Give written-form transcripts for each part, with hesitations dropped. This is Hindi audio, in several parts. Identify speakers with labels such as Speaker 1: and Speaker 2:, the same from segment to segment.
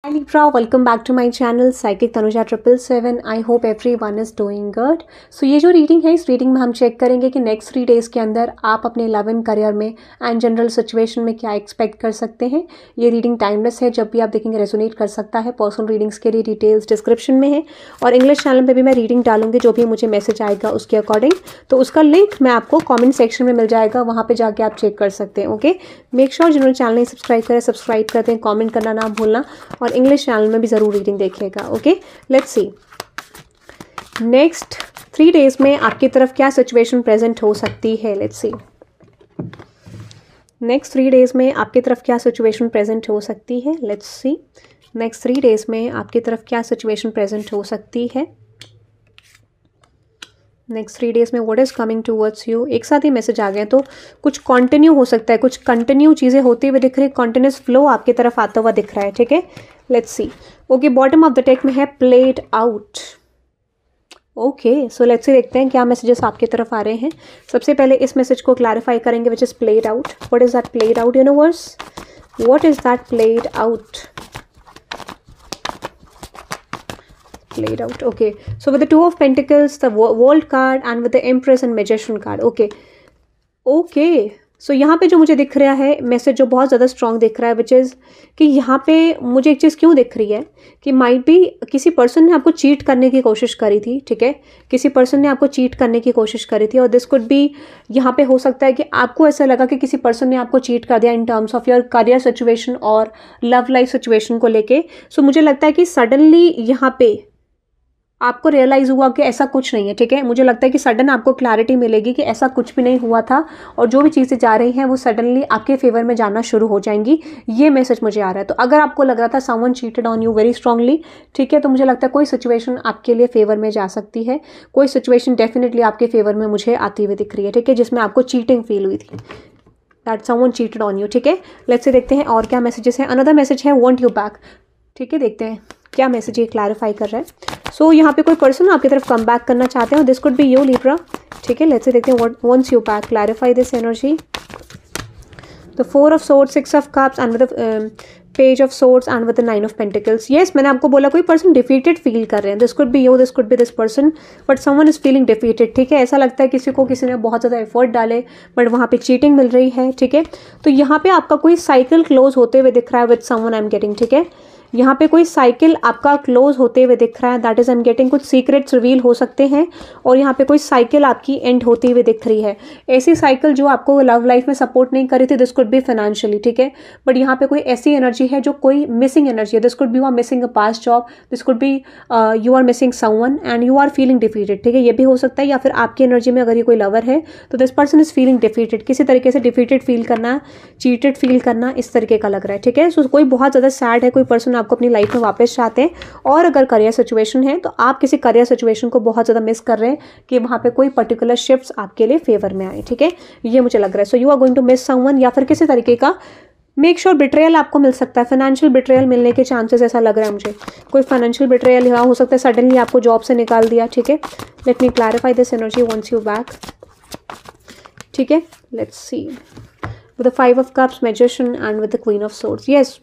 Speaker 1: Hi Libra, welcome back to my channel Psychic Tanuja 777. I hope everyone is doing good. So ये जो रीडिंग है, इस रीडिंग में हम चेक करेंगे कि नेक्स्ट 3 डेज़ के अंदर आप अपने लव एंड करियर में एंड जनरल सिचुएशन में क्या एक्सपेक्ट कर सकते हैं. ये रीडिंग टाइमलेस है, जब भी आप देखेंगे रेजोनेट कर सकता है. पर्सनल रीडिंग्स के लिए डिटेल्स डिस्क्रिप्शन में है और इंग्लिश चैनल पर भी मैं रीडिंग डालूंगी, जो भी मुझे मैसेज आएगा उसके अकॉर्डिंग. तो उसका लिंक मैं आपको कॉमेंट सेक्शन में मिल जाएगा, वहाँ पर जाके आप चेक कर सकते हैं. ओके, मेक श्योर जिन्होंने चैनल नहीं सब्सक्राइब करें सब्सक्राइब करते हैं, कॉमेंट करना ना भूलना और इंग्लिश चैनल में भी ज़रूर रीडिंग देखिएगा. Okay, let's see next 3 days में आपकी तरफ क्या सिचुएशन प्रेजेंट हो सकती है. लेट्स सी नेक्स्ट 3 डेज में आपकी तरफ क्या सिचुएशन प्रेजेंट हो सकती है. लेट्स सी नेक्स्ट 3 डेज में आपकी तरफ क्या सिचुएशन प्रेजेंट हो सकती है. नेक्स्ट 3 डेज में what is coming towards you. एक साथ ही मैसेज आ गए, तो कुछ कंटिन्यू हो सकता है, कुछ कंटिन्यू चीज़ें होती हुई दिख रही है, कंटिन्यूस फ्लो आपकी तरफ आता हुआ दिख रहा है. ठीक है, let's see. Okay, bottom of the deck में है played out. Okay, so let's see देखते हैं क्या मैसेजेस आपकी तरफ आ रहे हैं. सबसे पहले इस मैसेज को क्लैरिफाई करेंगे, which is played out. What is that played out universe? What is that played out? Played out. Okay, so with the 2 of Pentacles, the World card and with the Empress and Magician card. Okay, so यहाँ पे जो मुझे दिख रहा है मैसेज, जो बहुत ज़्यादा स्ट्रॉन्ग दिख रहा है, विच इज़ कि यहाँ पे मुझे एक चीज़ क्यों दिख रही है कि माइट बी किसी पर्सन ने आपको चीट करने की कोशिश करी थी. ठीक है, किसी पर्सन ने आपको चीट करने की कोशिश करी थी और दिस कुड बी, यहाँ पे हो सकता है कि आपको ऐसा लगा कि किसी पर्सन ने आपको चीट कर दिया इन terms of your career situation और लव लाइफ सिचुएशन को लेके. सो मुझे लगता है कि सडनली यहाँ पे आपको रियलाइज़ हुआ कि ऐसा कुछ नहीं है. ठीक है, मुझे लगता है कि सडन आपको क्लैरिटी मिलेगी कि ऐसा कुछ भी नहीं हुआ था और जो भी चीज़ें जा रही हैं वो सडनली आपके फेवर में जाना शुरू हो जाएंगी. ये मैसेज मुझे आ रहा है. तो अगर आपको लग रहा था someone cheated on you very strongly, ठीक है, तो मुझे लगता है कोई सिचुएशन आपके लिए फेवर में जा सकती है. कोई सिचुएशन डेफिनेटली आपके फेवर में मुझे आती हुई दिख रही है. ठीक है, जिसमें आपको चीटिंग फील हुई थी, that someone cheated on you. ठीक है, लेट्स से देखते हैं और क्या मैसेजेस हैं. अनदर मैसेज है वांट यू बैक. ठीक है, देखते हैं क्या मैसेज ये क्लैरिफाई कर रहा है. सो यहाँ पे कोई पर्सन आपकी तरफ कम बैक करना चाहते हैं, this could be you Libra. ठीक है, लेट्स से देखते हैं what wants you back. Clarify this energy. The 4 of swords, 6 of cups and with the page of swords and with the 9 of pentacles. Yes, मैंने आपको बोला कोई पर्सन डिफीटेड फील कर रहे हैं. This could be you, this could B this person, but someone is feeling defeated. ठीक है, ऐसा लगता है किसी ने बहुत ज़्यादा एफर्ट डाले बट वहाँ पे चीटिंग मिल रही है. ठीक है, तो यहाँ पे आपका कोई साइकिल क्लोज होते हुए दिख रहा है with someone I am getting. ठीक है, यहाँ पे कोई साइकिल आपका क्लोज होते हुए दिख रहा है, that is I am getting. कुछ सीक्रेट्स रिवील हो सकते हैं और यहाँ पे कोई साइकिल आपकी एंड होती हुई दिख रही है. ऐसी साइकिल जो आपको लव लाइफ में सपोर्ट नहीं करी थी, दिस कुड बी फाइनेंशियली. ठीक है, बट यहाँ पे कोई ऐसी एनर्जी है जो कोई मिसिंग एनर्जी है. This could be you are missing a past job, this could be you are missing someone and you are feeling defeated. ठीक है, ये भी हो सकता है. या फिर आपकी एनर्जी में अगर ये कोई लवर है तो this person is feeling defeated. किसी तरीके से डिफीटेड फील करना, चीटेड फील करना, इस तरीके का लग रहा है. ठीक है, सो कोई बहुत ज़्यादा सैड है, कोई पर्सन आपको अपनी लाइफ में चाहते हैं. और अगर करियर सिचुएशन है तो आप किसी करियर सिचुएशन को बहुत ज़्यादा मिस कर रहे हैं कि वहाँ पे कोई पर्टिकुलर शिफ्ट्स आपके लिए फेवर में आए. ठीक है, ये मुझे लग रहा है. So you are going to miss someone, या फिर किसी तरीके का मेक श्योर बिट्रेयल आपको मिल सकता है. फाइनेंशियल बिट्रेयल मिलने के चांसेस ऐसा लग रहा है मुझे. कोई फाइनेंशियल बिट्रेयल यहाँ हो सकता है, सडनली आपको जॉब से निकाल दिया. ठीक है, let me clarify this energy wants you back. ठीक है, let's see with the 5 of cups, magician and with the queen of swords. Yes,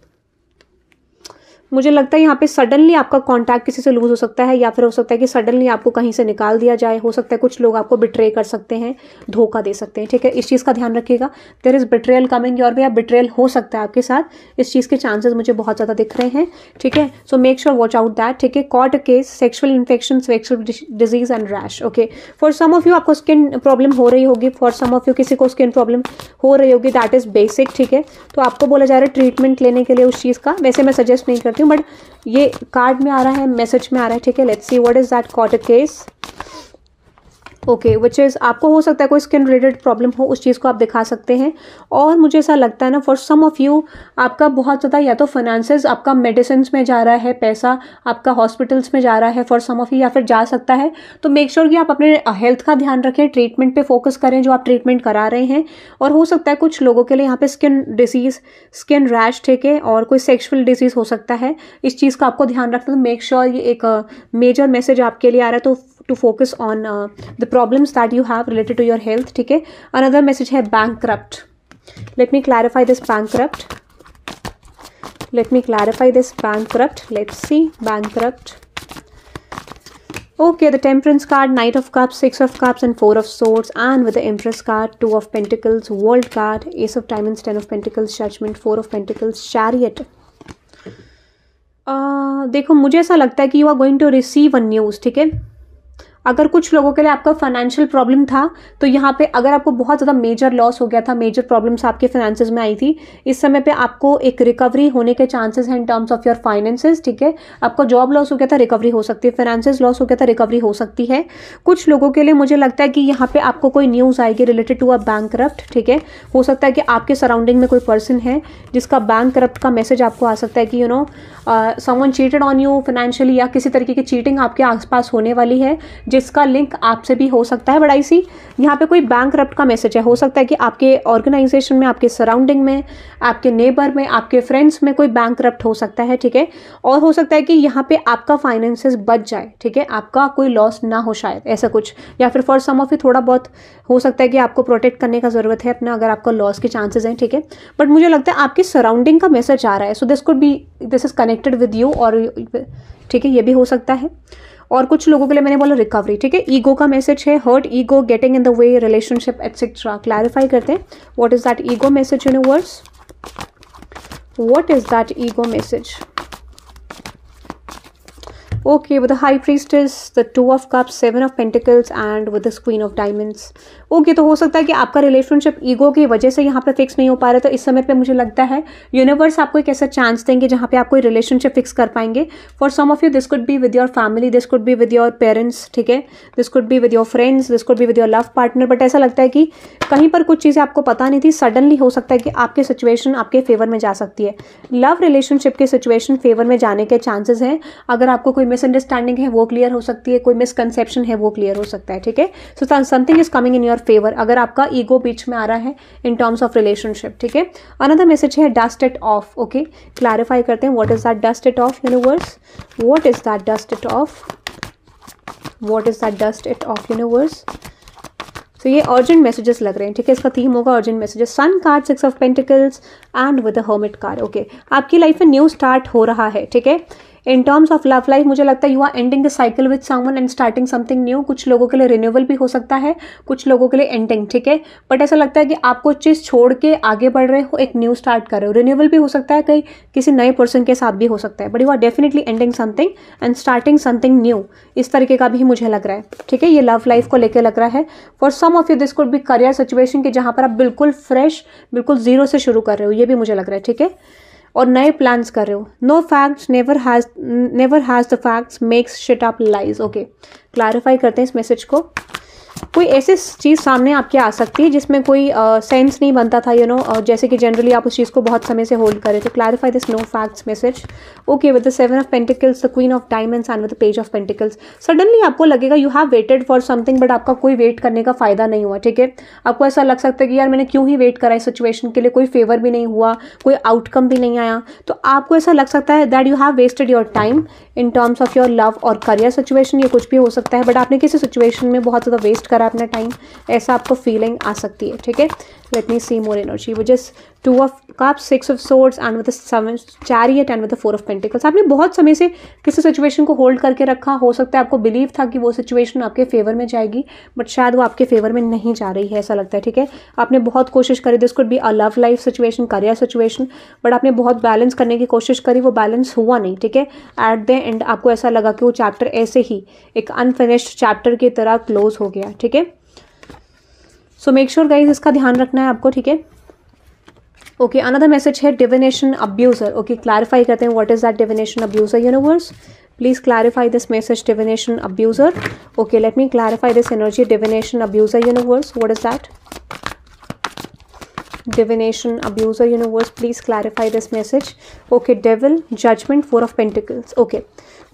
Speaker 1: मुझे लगता है यहाँ पे सडनली आपका कांटेक्ट किसी से लूज हो सकता है, या फिर हो सकता है कि सडनली आपको कहीं से निकाल दिया जाए. हो सकता है कुछ लोग आपको बिट्रे कर सकते हैं, धोखा दे सकते हैं. ठीक है, इस चीज़ का ध्यान रखिएगा. There is betrayal coming your way, या बिट्रेयल हो सकता है आपके साथ. इस चीज़ के चांसेस मुझे बहुत ज़्यादा दिख रहे हैं. ठीक है, so make sure watch out that. ठीक है, court case, sexual infection, sexual disease and rash. Okay, for some of you आपको स्किन प्रॉब्लम हो रही होगी, फॉर सम ऑफ यू किसी को स्किन प्रॉब्लम हो रही होगी, दैट इज बेसिक. ठीक है, तो आपको बोला जा रहा है ट्रीटमेंट लेने के लिए उस चीज़ का. वैसे मैं सजेस्ट नहीं करती हूँ, बट ये कार्ड में आ रहा है, मैसेज में आ रहा है. ठीक है, let's see what is that cot case. Okay, which is आपको हो सकता है कोई स्किन रिलेटेड प्रॉब्लम हो, उस चीज़ को आप दिखा सकते हैं. और मुझे ऐसा लगता है ना, फॉर सम ऑफ यू आपका बहुत ज़्यादा या तो फाइनेंसेस आपका मेडिसिन में जा रहा है, पैसा आपका हॉस्पिटल्स में जा रहा है फॉर सम ऑफ यू, या फिर जा सकता है. तो मेक श्योर कि आप अपने हेल्थ का ध्यान रखें, ट्रीटमेंट पे फोकस करें जो आप ट्रीटमेंट करा रहे हैं. और हो सकता है कुछ लोगों के लिए यहाँ पे स्किन डिसीज, स्किन रैश, ठीक है, और कोई सेक्शुअल डिजीज हो सकता है. इस चीज़ का आपको ध्यान रखना. तो मेक श्योर ये एक मेजर मैसेज आपके लिए आ रहा है, तो to focus on the problems that you have related to your health. ठीक है, another message है bankrupt. Let me clarify this bankrupt. Let me clarify this bankrupt. Let's see. Bankrupt. Okay, the Temperance card, Knight of Cups, Six of Cups and Four of Swords, and with the Empress card, Two of Pentacles, World card, Ace of Diamonds, Ten of Pentacles, Judgment, Four of Pentacles, Chariot. देखो मुझे ऐसा लगता है कि you are going to receive a news, ठीक है। अगर कुछ लोगों के लिए आपका फाइनेंशियल प्रॉब्लम था तो यहाँ पे अगर आपको बहुत ज़्यादा मेजर लॉस हो गया था, मेजर प्रॉब्लम्स आपके फाइनेंसेस में आई थी, इस समय पे आपको एक रिकवरी होने के चांसेस हैं इन टर्म्स ऑफ योर फाइनेंसेस, ठीक है। आपका जॉब लॉस हो गया था, रिकवरी हो सकती है। फाइनेंसेस लॉस हो गया था, रिकवरी हो सकती है। कुछ लोगों के लिए मुझे लगता है कि यहाँ पे आपको कोई न्यूज़ आएगी रिलेटेड टू अ बैंकरप्ट, ठीक है। हो सकता है कि आपके सराउंडिंग में कोई पर्सन है जिसका बैंकरप्ट का मैसेज आपको आ सकता है कि someone cheated on you financially, या किसी तरीके की चीटिंग आपके आसपास होने वाली है जिसका लिंक आपसे भी हो सकता है। बट आई सी यहाँ पे कोई बैंकरप्ट का मैसेज है। हो सकता है कि आपके ऑर्गेनाइजेशन में, आपके सराउंडिंग में, आपके नेबर में, आपके फ्रेंड्स में कोई बैंकरप्ट हो सकता है, ठीक है। और हो सकता है कि यहाँ पे आपका फाइनेंसेस बच जाए, ठीक है, आपका कोई लॉस ना हो शायद, ऐसा कुछ। या फिर फॉर सम ऑफ यू थोड़ा बहुत हो सकता है कि आपको प्रोटेक्ट करने का ज़रूरत है अपना, अगर आपका लॉस के चांसेस हैं, ठीक है। बट मुझे लगता है आपकी सराउंडिंग का मैसेज आ रहा है, so this could B, this is connected with you, और ठीक है, ये भी हो सकता है। और कुछ लोगों के लिए मैंने बोला रिकवरी, ठीक है। ईगो का मैसेज है, hurt ego, getting in the way, relationship etcetera. Clarify करते हैं, what is that ego message universe, what is that ego message. Okay, with the High Priestess, the Two of Cups, Seven of Pentacles and with the Queen of Diamonds. Okay, तो हो सकता है कि आपका रिलेशनशिप ईगो की वजह से यहाँ पे फिक्स नहीं हो पा रहा, तो इस समय पे मुझे लगता है यूनिवर्स आपको एक ऐसा चांस देंगे जहाँ पे आप कोई रिलेशनशिप फिक्स कर पाएंगे। For some of you this could be with your family, this could be with your parents, ठीक है, this could be with your friends, this could be with your love partner. But ऐसा लगता है कि कहीं पर कुछ चीज़ें आपको पता नहीं थी, सडनली हो सकता है कि आपकी सिचुएशन आपके फेवर में जा सकती है। लव रिलेशनशिप की सिचुएशन फेवर में जाने के चांसेस हैं। अगर आपको कोई मिसअंडरस्टैंडिंग है वो क्लियर हो सकती है, कोई मिसकंसेप्शन है वो क्लियर हो सकता है, ठीक है। So something is coming in your favour अगर आपका ईगो बीच में आ रहा है इन टर्म्स ऑफ रिलेशनशिप, ठीक है। अनदर मैसेज है dust it of. Okay, clarify करते हैं, what is that dust it of universe, what is that dust it of, what is that dust it of universe. तो ये अर्जेंट मैसेजेस लग रहे हैं, ठीक है, इसका थीम होगा urgent messages. Sun card, six of pentacles and with the hermit card. Okay, आपकी लाइफ में न्यू स्टार्ट हो रहा है, ठीक है। In terms of love life मुझे लगता है you are ending the cycle with someone and starting something new. कुछ लोगों के लिए रिन्यूअल भी हो सकता है, कुछ लोगों के लिए एंडिंग, ठीक है। बट ऐसा लगता है कि आप कुछ चीज़ छोड़ के आगे बढ़ रहे हो, एक न्यू स्टार्ट कर रहे हो। रिन्यूअल भी हो सकता है, कहीं किसी नए पर्सन के साथ भी हो सकता है, but you are definitely ending something and starting something new, इस तरीके का भी मुझे लग रहा है, ठीक है। ये लव लाइफ को लेकर लग रहा है। For some of you this could be career situation की जहाँ पर आप बिल्कुल फ्रेश, बिल्कुल जीरो से शुरू कर रहे हो, ये भी मुझे लग रहा है, ठीक है, और नए प्लान्स कर रहे हो। No facts never has the facts, makes shit up lies. Okay, clarify करते हैं इस मैसेज को। कोई ऐसी चीज़ सामने आपके आ सकती है जिसमें कोई सेंस नहीं बनता था, जैसे कि जनरली आप उस चीज़ को बहुत समय से होल्ड करें। तो clarify this no facts message. Okay, with the seven of pentacles, the queen of diamonds and with the page of pentacles. Suddenly आपको लगेगा you have waited for something, but आपका कोई वेट करने का फायदा नहीं हुआ, ठीक है। आपको ऐसा लग सकता है कि यार मैंने क्यों ही वेट करा इस सिचुएशन के लिए, कोई फेवर भी नहीं हुआ, कोई आउटकम भी नहीं आया। तो आपको ऐसा लग सकता है that you have wasted your time in terms of your love और करियर सिचुएशन, ये कुछ भी हो सकता है, बट आपने किसी सिचुएशन में बहुत ज़्यादा वेस्ट करा अपना टाइम, ऐसा आपको फीलिंग आ सकती है, ठीक है। Let me see more energy, which is two of cups, six of swords and with the chariot and with the four of pentacles. आपने बहुत समय से किसी सिचुएशन को होल्ड करके रखा, हो सकता है आपको बिलीव था कि वो सिचुएशन आपके फेवर में जाएगी, बट शायद वो आपके फेवर में नहीं जा रही है, ऐसा लगता है, ठीक है। आपने बहुत कोशिश करी, this could be a love life situation, career situation, but आपने बहुत बैलेंस करने की कोशिश करी, वो बैलेंस हुआ नहीं, ठीक है। एट द एंड आपको ऐसा लगा कि वो चैप्टर ऐसे ही एक अनफिनिश्ड चैप्टर की तरह क्लोज हो गया, ठीक है। सो मेक श्योर गाइज इसका ध्यान रखना है आपको, ठीक है। ओके, अनदर मैसेज है डिविनेशन अब्यूजर। ओके, क्लैरिफाई करते हैं, what is that divination abuser universe, please clarify this message, divination abuser. Okay, late me clarify this energy, divination abuser universe, what is that divination abuser universe, please clarify this message. Okay, devil, judgment, four of pentacles. Okay,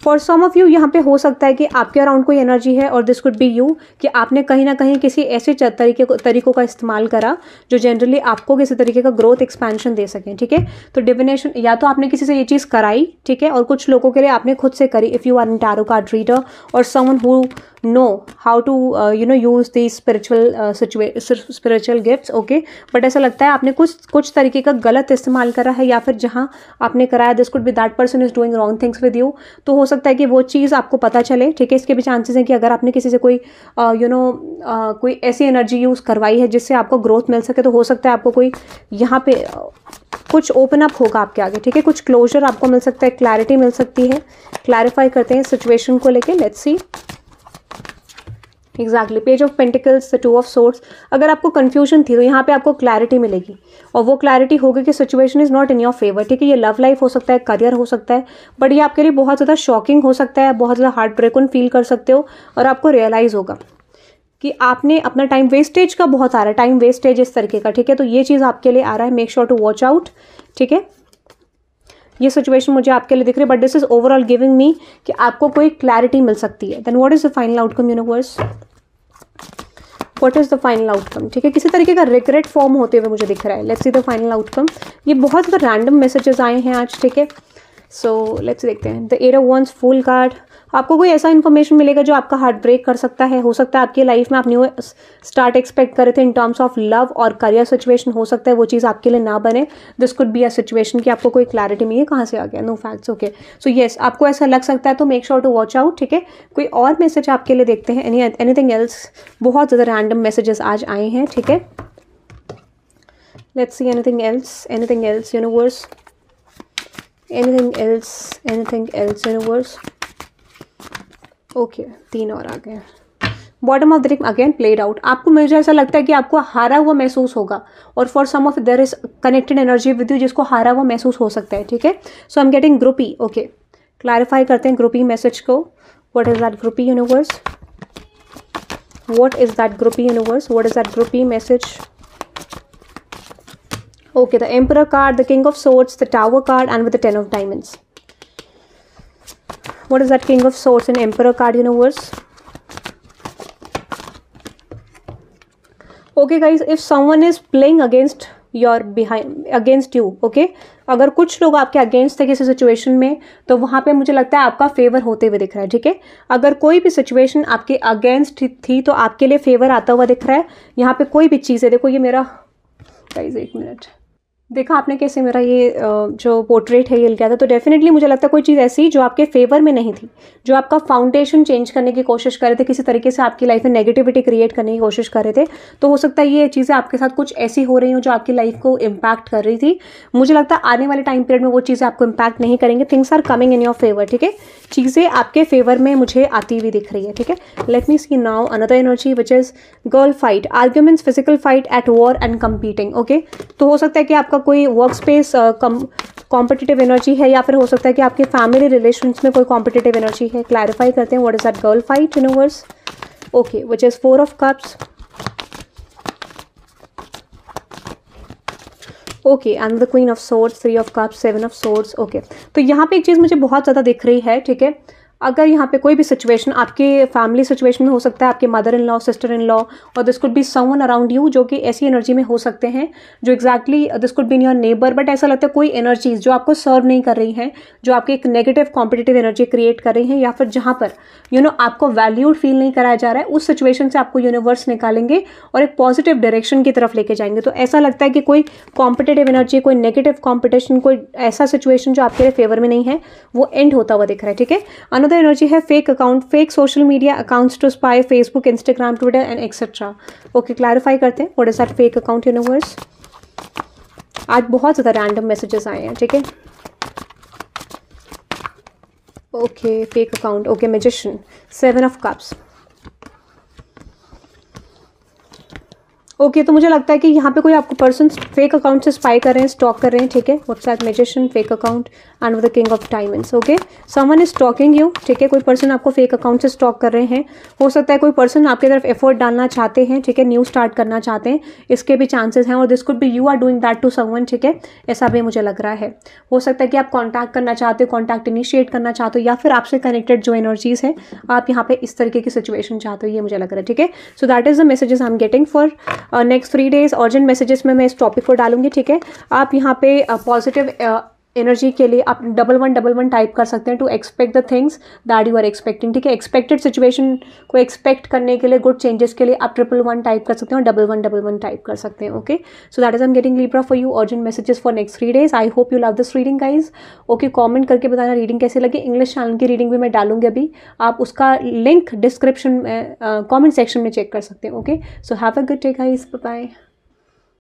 Speaker 1: for some of you यहाँ पे हो सकता है कि आपके अराउंड कोई एनर्जी है, और दिस कुड बी यू, कि आपने कहीं ना कहीं किसी ऐसे तरीकों का इस्तेमाल करा जो जनरली आपको किसी तरीके का ग्रोथ एक्सपेंशन दे सकें, ठीक है। तो डिविनेशन, या तो आपने किसी से ये चीज़ कराई, ठीक है, और कुछ लोगों के लिए आपने खुद से करी, if you are in tarot card reader और someone who know how to use the spiritual gifts. Okay, but ऐसा लगता लगता है आपने कुछ तरीके का गलत इस्तेमाल करा है, या फिर जहाँ आपने कराया this could B that person is doing wrong things with you, तो हो सकता है कि वो चीज़ आपको पता चले, ठीक है। इसके भी चांसेस हैं कि अगर आपने किसी से कोई कोई ऐसी एनर्जी यूज़ करवाई है जिससे आपको ग्रोथ मिल सके, तो हो सकता है आपको कोई यहाँ पे कुछ ओपन अप होगा आपके आगे, ठीक है। कुछ क्लोजर आपको मिल सकता है, क्लैरिटी मिल सकती है। क्लैरिफाई करते हैं सिचुएशन को लेके, let's see exactly. Page of pentacles, the two of swords. अगर आपको कंफ्यूजन थी तो यहाँ पे आपको क्लैरिटी मिलेगी, और वो क्लैरिटी होगी कि situation is not in your favour, ठीक है। ये लव लाइफ हो सकता है, करियर हो सकता है, बट ये आपके लिए बहुत ज़्यादा शॉकिंग हो सकता है, बहुत ज़्यादा हार्ट ब्रेकन फील कर सकते हो, और आपको रियलाइज़ होगा कि आपने अपना टाइम वेस्टेज का बहुत आ रहा है, टाइम वेस्टेज इस तरीके का, ठीक है। तो ये चीज़ आपके लिए आ रहा है, make sure to watch out, ठीक है। ये सिचुएशन मुझे आपके लिए दिख रही है, but this is overall giving me कि आपको कोई क्लैरिटी मिल सकती है। Then what is the final outcome universe, what is the final outcome, ठीक है। किसी तरीके का रिग्रेट फॉर्म होते हुए मुझे दिख रहा है। Let's see the final outcome. ये बहुत ज़्यादा रैंडम मैसेजेस आए हैं आज, ठीक है। सो लेट्स देखते हैं। The eight of wands, fool card. आपको कोई ऐसा इन्फॉर्मेशन मिलेगा जो आपका हार्ट ब्रेक कर सकता है। हो सकता है आपकी लाइफ में आप न्यू स्टार्ट एक्सपेक्ट कर रहे थे इन टर्म्स ऑफ लव और करियर सिचुएशन, हो सकता है वो चीज़ आपके लिए ना बने। This could be a situation कि आपको कोई क्लैरिटी नहीं है, कहाँ से आ गया, no facts, okay. So yes, आपको ऐसा लग सकता है, तो make sure to watch out, ठीक है। कोई और मैसेज आपके लिए देखते हैं, एनीथिंग एल्स। बहुत ज़्यादा रैंडम मैसेजेस आज आए हैं, ठीक है। Let's see anything else universe, anything else universe. Okay, 3 और आ गए। Bottom of the deck again played out. आपको, मुझे ऐसा लगता है कि आपको हारा हुआ महसूस होगा, और for some of there is connected energy with you जिसको हारा हुआ महसूस हो सकता है, ठीक है। So I am getting groupie, okay. Clarify करते हैं ग्रुपी मैसेज को। What is that groupie universe, what is that groupie universe, what is that groupie message. Okay, the Emperor card, the King of Swords, the Tower card, and with the 10 of Diamonds. What is that King of Swords and Emperor card, universe? Okay, guys, if someone is playing against you, okay? अगर कुछ लोग आपके अगेंस्ट थे किसी सिचुएशन में, तो वहाँ पे मुझे लगता है आपका फेवर होते हुए दिख रहा है, ठीक है। अगर कोई भी सिचुएशन आपके अगेंस्ट थी तो आपके लिए फेवर आता हुआ दिख रहा है। यहाँ पे कोई भी चीज़ है, देखो ये मेरा, गाइस एक मिनट, देखा आपने कैसे मेरा ये जो पोर्ट्रेट है ये लिया था। तो डेफिनेटली मुझे लगता है कोई चीज़ ऐसी जो आपके फेवर में नहीं थी, जो आपका फाउंडेशन चेंज करने की कोशिश कर रहे थे, किसी तरीके से आपकी लाइफ में नेगेटिविटी क्रिएट करने की कोशिश कर रहे थे। तो हो सकता है ये चीज़ें आपके साथ कुछ ऐसी हो रही हो जो आपकी लाइफ को इम्पैक्ट कर रही थी। मुझे लगता है आने वाले टाइम पीरियड में वो चीज़ें आपको इम्पैक्ट नहीं करेंगे। Things are coming in your favour, ठीक है। चीज़ें आपके फेवर में मुझे आती हुई दिख रही है, ठीक है। Let me see now another energy which is girl fight, arguments, physical fight, at war and competing, okay. तो हो सकता है कि आपका कोई वर्क स्पेस कॉम्पिटिटिव एनर्जी है, या फिर हो सकता है कि आपके फैमिली रिलेशंस में कोई कॉम्पिटिटिव एनर्जी है। क्लैरिफाई करते हैं what is that girl fight universe, okay, which is 4 of cups, okay, and the queen of swords, 3 of cups, 7 of swords, okay. तो यहाँ पे एक चीज़ मुझे बहुत ज़्यादा दिख रही है, ठीक है। अगर यहाँ पे कोई भी सिचुएशन आपके फैमिली सिचुएशन में हो सकता है, आपके mother in law, sister in law, और this could be someone around you जो कि ऐसी एनर्जी में हो सकते हैं जो exactly this could be in your neighbour, but ऐसा लगता है कोई एनर्जीज जो आपको सर्व नहीं कर रही हैं, जो आपकी एक नेगेटिव कॉम्पिटिटिव एनर्जी क्रिएट कर रही हैं, या फिर जहाँ पर आपको वैल्यूड फील नहीं कराया जा रहा है, उस सिचुएशन से आपको यूनिवर्स निकालेंगे और एक पॉजिटिव डायरेक्शन की तरफ लेके जाएंगे। तो ऐसा लगता है कि कोई कॉम्पिटिटिव एनर्जी, कोई नेगेटिव कॉम्पिटिशन, कोई ऐसा सिचुएशन जो आपके लिए फेवर में नहीं है, वो एंड होता हुआ दिख रहा है, ठीक है। अनदर एनर्जी है fake account, fake social media accounts to spy, Facebook, Instagram, Twitter and etcetera, okay. Clarify करते हैं what is that fake account universe. आज बहुत ज़्यादा रैंडम मैसेजेस आए हैं, ठीक है। Okay, fake account, okay, magician, 7 of cups, okay. तो मुझे लगता है कि यहाँ पे कोई आपको पर्सन फेक अकाउंट से स्पाई कर रहे हैं, स्टॉक कर रहे हैं, ठीक है। What's that magician, fake account, and with the king of diamonds, okay. Someone is stalking you, ठीक है। कोई पर्सन आपको फेक अकाउंट से स्टॉक कर रहे हैं। हो सकता है कोई पर्सन आपकी तरफ एफर्ट डालना चाहते हैं, ठीक है, न्यू स्टार्ट करना चाहते हैं, इसके भी चांसेस हैं। और this could be you are doing that to someone, ठीक है, ऐसा भी मुझे लग रहा है। हो सकता है कि आप कॉन्टैक्ट करना चाहते हो, कॉन्टैक्ट इनिशिएट करना चाहते हो, या फिर आपसे कनेक्टेड जो एनर्जीज है आप यहाँ पे इस तरीके की सिचुएशन चाहते हो, ये मुझे लग रहा है, ठीक है। So that is the messages I am getting for next 3 days। Urgent messages में मैं इस टॉपिक को डालूंगी, ठीक है। आप यहाँ पे पॉजिटिव एनर्जी के लिए आप 1111 टाइप कर सकते हैं to expect the things that you are expecting, ठीक है। एक्सपेक्टेड सिचुएशन को एक्सपेक्ट करने के लिए, गुड चेंजेस के लिए आप 1111 टाइप कर सकते हैं और 1111 टाइप कर सकते हैं, okay. So that is I am getting Libra for you, urgent messages for next 3 days। I hope you love this reading guys, okay. Comment करके बताना रीडिंग कैसे लगी। इंग्लिश चैनल की रीडिंग भी मैं डालूंगी अभी, आप उसका लिंक डिस्क्रिप्शन में कॉमेंट सेक्शन में चेक कर सकते हैं, okay. So have a good day guys, bye bye.